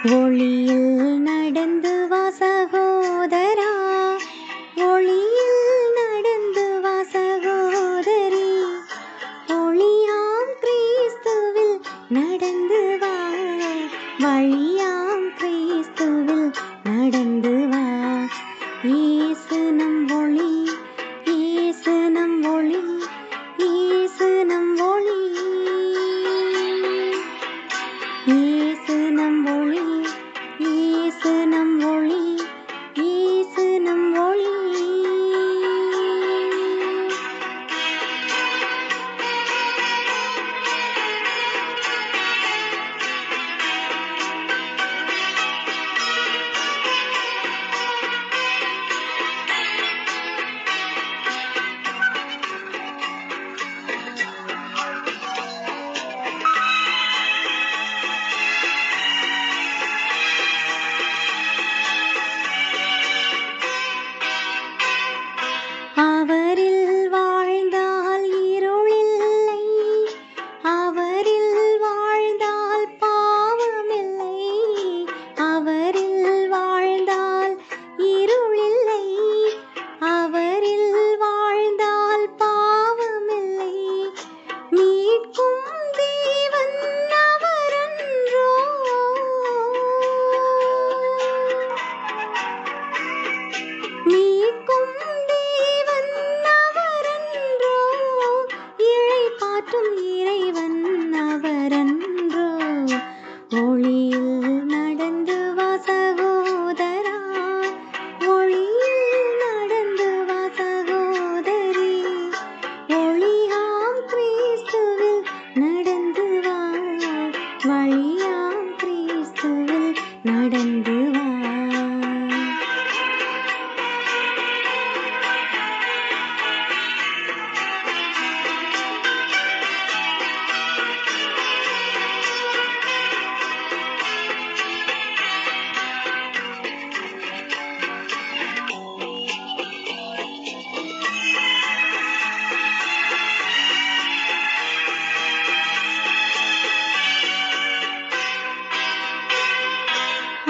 ஒளியில் நடந்து வா சகோதரா, ஒளியில் நடந்து வா சகோதரி, ஒளியாம் கிறிஸ்துவில் நடந்து வா, வழியாம் கிறிஸ்துவில் நடந்து வா. இயேசு நம் ஒளி, இயேசு நம் ஒளி, இயேசு நம் ஒளி, இயேசு நம் ஒளி, இயேசு நம் ஒளி, இயேசு நம் ஒளி. அவரில் வாழ்ந்தால் இருளில்லை, அவரில் வாழ்ந்தால் பாவமில்லை, அவரில் வாழ்ந்தால் இருளில்லை, அவரில் வாழ்ந்தால் பாவமில்லை. மீட்கும் தேவன் அவரன்றோ, மீட்கும் தேவன் அவரன்றோ, இளைப்பாற்றும் இறைவன் அவரன்றோ. ஒளியில் நடந்து வா சகோதரா, ஒளியில் நடந்து வா சகோதரி, ஒளியாம் கிறிஸ்துவில் நடந்து வா, வழியாம் கிறிஸ்துவில் நடந்து வா.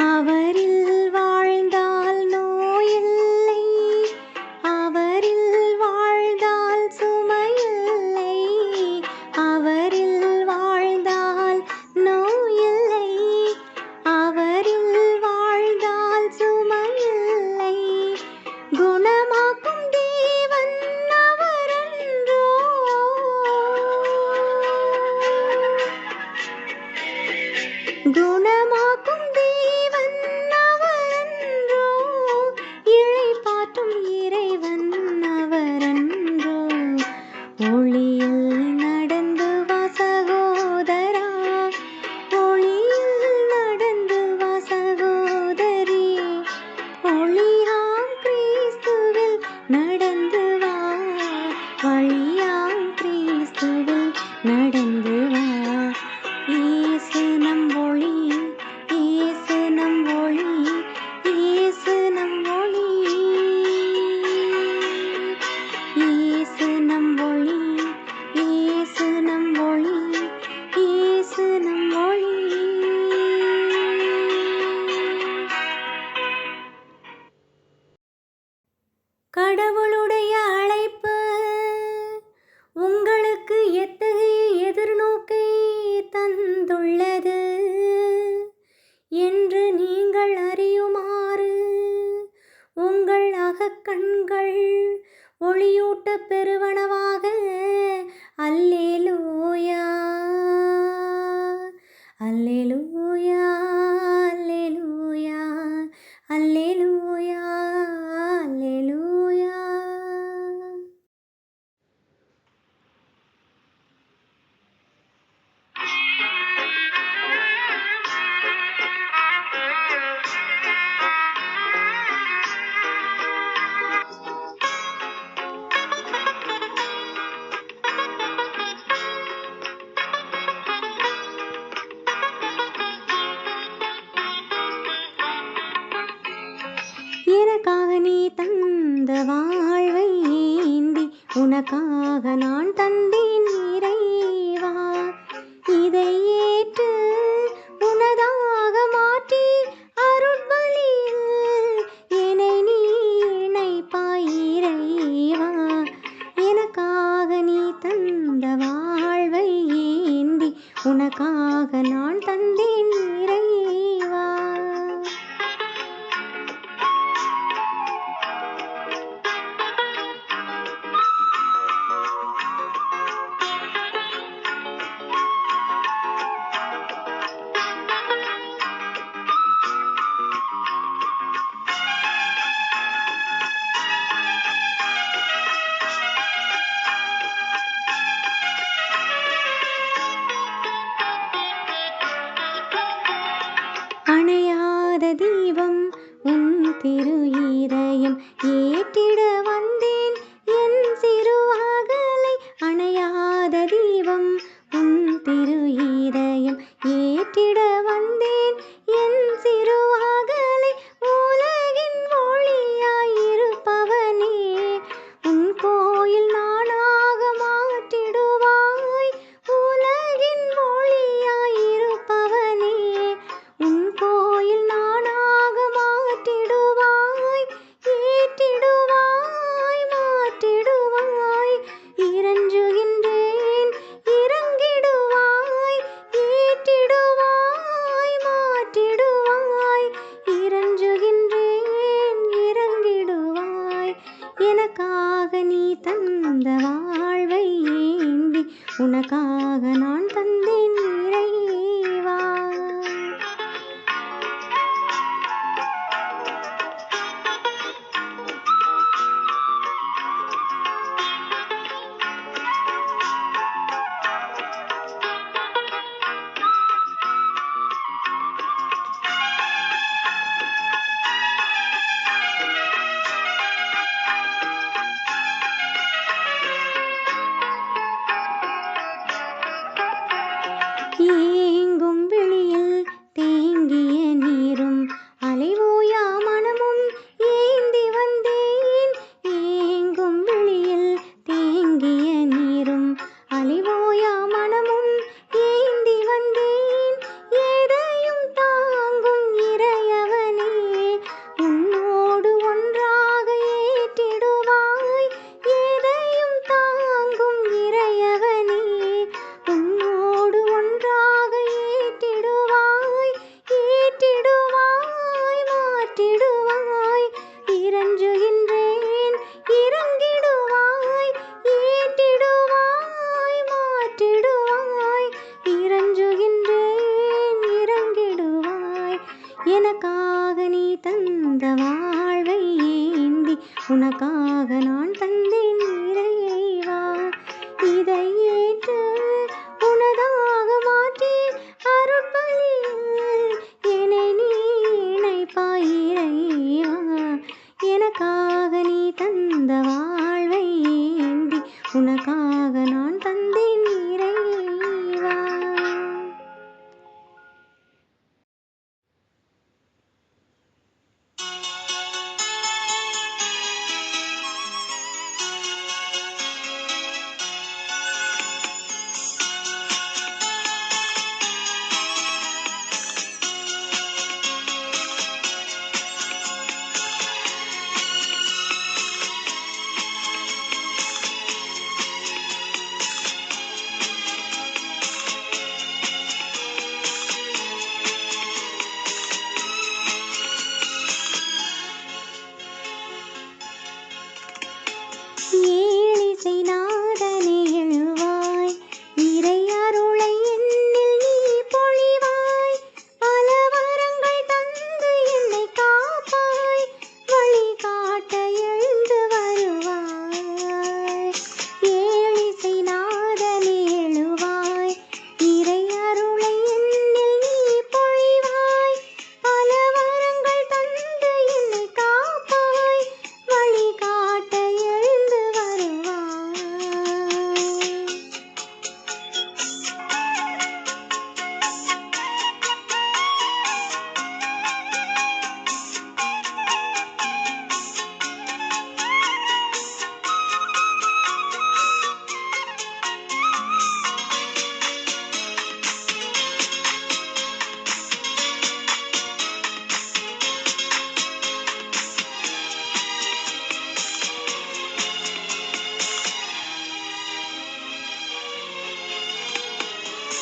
அவரில் வாழ்ந்தால் நோயில்லை, அவரில் வாழ்ந்தால் சுமையில்லை, அவரில் வாழ்ந்தால் நோயில்லை, அவரில் வாழ்ந்தால் சுமையில்லை. குணமாக்கும் தேவன் அவரன்றோ, குணமாக்கும் தேவன் அவரன்றோ, இளைப்பாற்றும் இறைவன் அவரன்றோ. ஒளியில் நடந்து வா சகோதரா, ஒளியில் நடந்து வா சகோதரி, ஒளியாம் கிறிஸ்துவில் நடந்து வா, வழியாம் கிறிஸ்துவில் நடந்து வா. இயேசு நம் ஒளி, இயேசு நம் ஒளி, இயேசு நம் ஒளி, இயேசு நம் ஒளி, இயேசு நம் ஒளி, இயேசு நம் ஒளி. கடவுளுடைய அழைப்பு உங்களுக்கு எத்தகைய எதிர்நோக்கை தந்துள்ளது என்று நீங்கள் அறியுமாறு உங்கள் அகக்கண்கள் ஒளியூட்ட பெறுவனவாக. அல்லேலூயா, அல்லேலூயா, அல்லேலூயா, அல்லேலூயா, அல்லேலூயா. எனக்காக நீ தந்த வாழ்வை ஏந்தி உனக்காக நான் தந்தேன் இறைவா. இதை ஏற்று உனதாக மாற்றி உனக்காக நான் தந்தேன் இறைவா. அணையாத தீபம் உன் திரு இதயம் ஏற்றிட வந்தேன் என் சிறு அகலை. அணையாத தீபம் உன் திரு இதயம் ஏற்றிட வந்தேன் என் சிறு அகலை. உலகின் ஒளியாயிருப்பவனே உன் கோயில் நானாக மாற்றிடுவாய். உலகின் ஒளியாயிருப்பவனே உன் கோயில் நானாக மாற்றிடுவாய். ஏற்றிடுவாய் மாற்றிடுவாய். இறஞ்சுகின்றேன் இறங்கிடுவாய். ஏற்றிடுவாய் மாற்றிடுவாய். இறஞ்சுகின்றேன் இறங்கிடுவாய். எனக்காக நீ தந்த வாழ்வை ஏந்தி உனக்காக நான் தந்தேன் இறைவா. ஏங்கும் வெளியில் தேங்கிய நீரும் அலைவோயா மனமும் ஏந்தி வந்தேன். ஏங்கும் வெளியில் தேங்கிய நீரும் அலைவோயா மனமும் ஏந்தி வந்தேன். எதையும் தாங்கும் இறையவனே உன்னோடு ஒன்றாக ஏற்றிடுவாய். எதையும் தாங்கும் இறையவனே உன்னோடு ஒன்றாக ஏற்றிடுவாய். ஏற்றிடுவாய் மாற்றிடுவாய். இறஞ்சுகின்றேன் இறங்கிடுவாய். ஏற்றிடுவாய் மாற்றிடுவாய். இறஞ்சுகின்றேன் இறங்கிடுவாய். எனக்காக நீ தந்த வாழ்வை ஏந்தி உனக்காக நான் தந்தேன் இறைவா. இதை ஏற்று உனதாக மாற்றி அருட்பலியில் என்னை நீ இணைப்பாய் இறைவா. எனக்காக நீ தந்த வாழ்வை ஏந்தி உனக்காக நான் தந்தேன் இறைவா.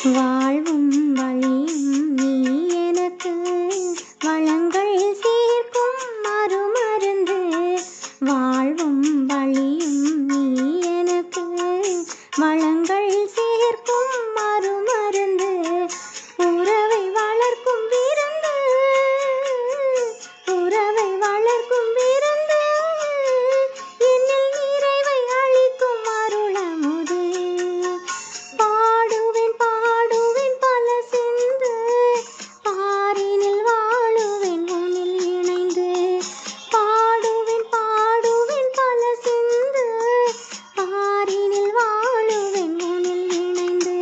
வாழ்வும் வழியும் நீ எனக்கு வளங்கள் சேர்க்கும் மறுமருந்து. வாழ்வும் வழியும் நீ எனக்கு வளங்கள் சேர்க்கும் மறுமருந்து. உறவை வளர்க்கும் விருந்து, உறவை வளர்க்கும் விருந்து, என்னில் நிறைவை அளிக்கும் அருளமுது. பாடுவேன் பாடுவேன் பல சிந்து, பாரினில் வாழுவேன் உன்னில் இணைந்து. பாடுவேன் பாடுவேன் பல சிந்து, பாரினில் வாழுவேன் உன்னில் இணைந்து.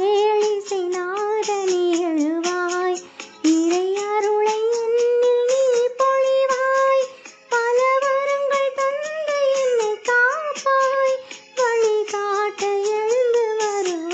ஏழிசை நாதனே எழுவாய், இறை அருளை என்னில் நீ பொழிவாய். பல வரங்கள் தந்து என்னை காப்பாய், வழிகாட்ட எழுந்து வருவாய்.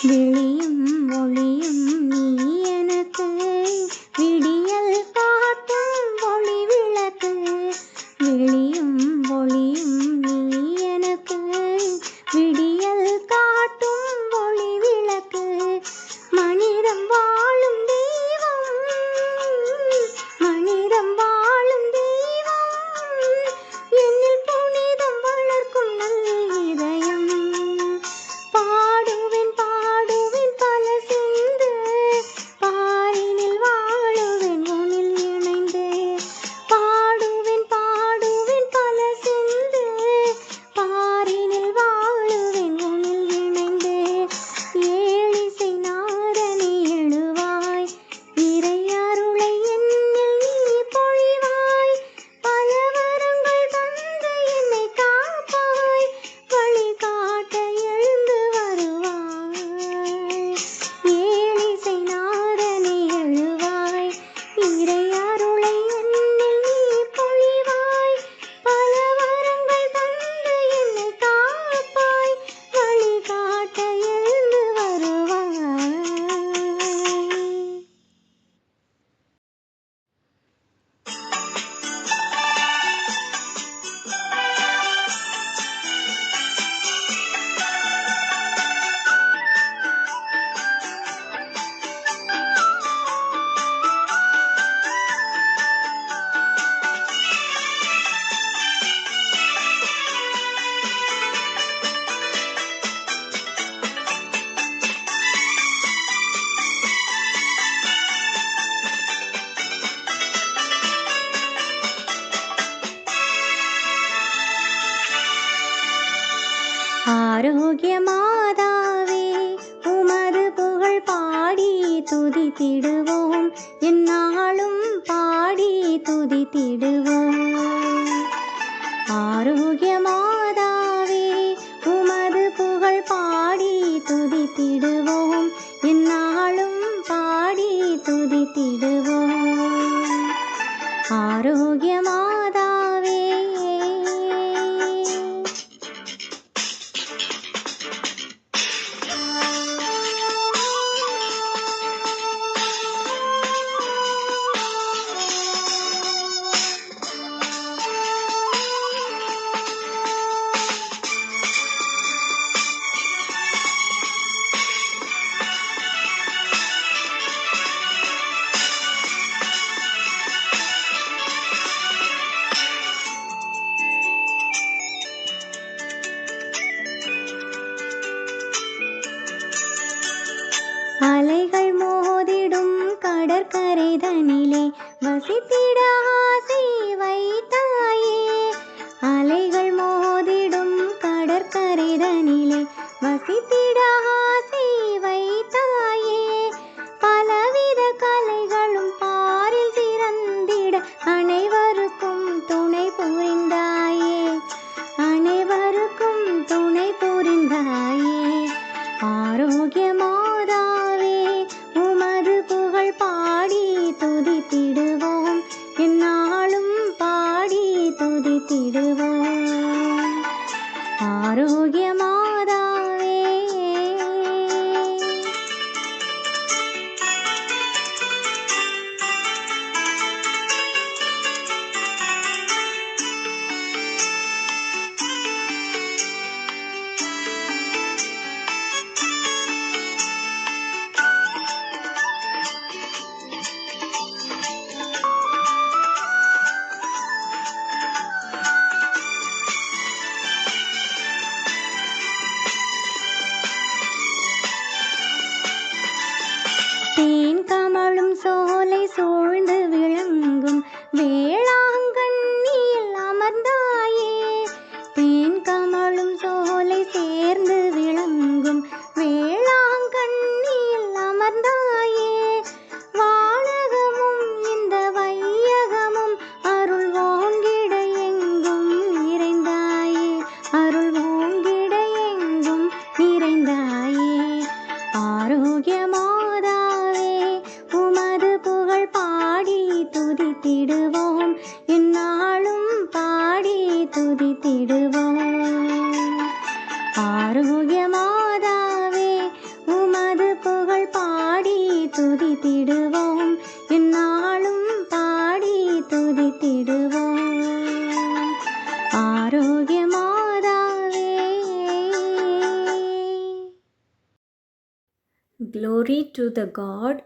விழியும் ஒளியும் நீ எனக்கு விடியல் காட்டும் ஒளி விளக்கு. விழியும் ஒளியும் நீ எனக்கு விடியல் காட்டும் ஒளி விளக்கு. மனிதம் வாழும் தெய்வம், மனிதம் வாழும் தெய்வம், என்னில் புனிதம் வளர்க்கும் நல் இதயம். பாடுவேன் பாடுவேன் பல சிந்து, பாரினில் வாழுவேன் உன்னில் இணைந்து. பாடுவேன் பாடுவேன் பல சிந்து, பாரினில் வாழுவேன் உன்னில் இணைந்து. ஏழிசை நாதனே எழுவாய், இறை அருளை என்னில் நீ பொழிவாய். பல வரங்கள் தந்து என்னை காப்பாய், வழிகாட்ட எழுந்து வருவாய். ஏழிசை நாதனே எழுவாய், இறை அருளை என்னில் நீ பொழிவாய். பல வரங்கள் தந்து என்னை காப்பாய், வழிகாட்ட எழுந்து வருவாய். ஆரோக்கிய மாதாவே, உமது புகழ் பாடி துதித்திடுவோம், எந்நாளும் பாடி துதித்திடுவோம். ஆரோக்கிய மாதாவே, உமது புகழ் பாடி துதித்திடுவோம், எந்நாளும் பாடி துதித்திடுவோம். ஆரோக்கிய மாதாவே, அலைகள் மோதிடும் கடற்கரைதனிலே வசித்திட ஆசை வைத்தாயே. அலைகள் மோதிடும் கடற்கரைதனிலே வசித்திட ஆசை வைத்தாயே. பலவித கலைகளும் பாரில் சிறந்திட அனைவருக்கும் துணை புரிந்தாயே, அனைவருக்கும் துணை புரிந்தாயே. ஆரோக்கிய மாதாவே, உமது புகழ் பாடி துதித்திடுவோம், தேன் கமழும் சோலை சூழ்ந்து விளங்கும் வேளாங்கண்ணியில் அமர்ந்தாயே. தேன் கமழும் சோலை சேர்ந்து விளங்கும் வேளாங்கண்ணியில் அமர்ந்தாயே. வானகமும் இந்த வையகமும் அருள் ஓங்கிட எங்கும் நிறைந்தாயே. அருள் ஓங்கிட எங்கும் நிறைந்தாயே. ஆரோக்கிய மாதாவே உமது புகழ் பாடி துதித்திடுவோம். எந்நாளும் பாடி துதித்திடுவோம். ஆரோக்கிய மாதாவே உமது புகழ் பாடி துதித்திடுவோம். எந்நாளும் பாடி துதித்திடுவோம். ஆரோக்கிய மாதாவே. Glory to the God.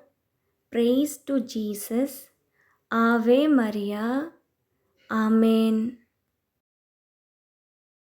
Praise to Jesus. Ave Maria. Amen.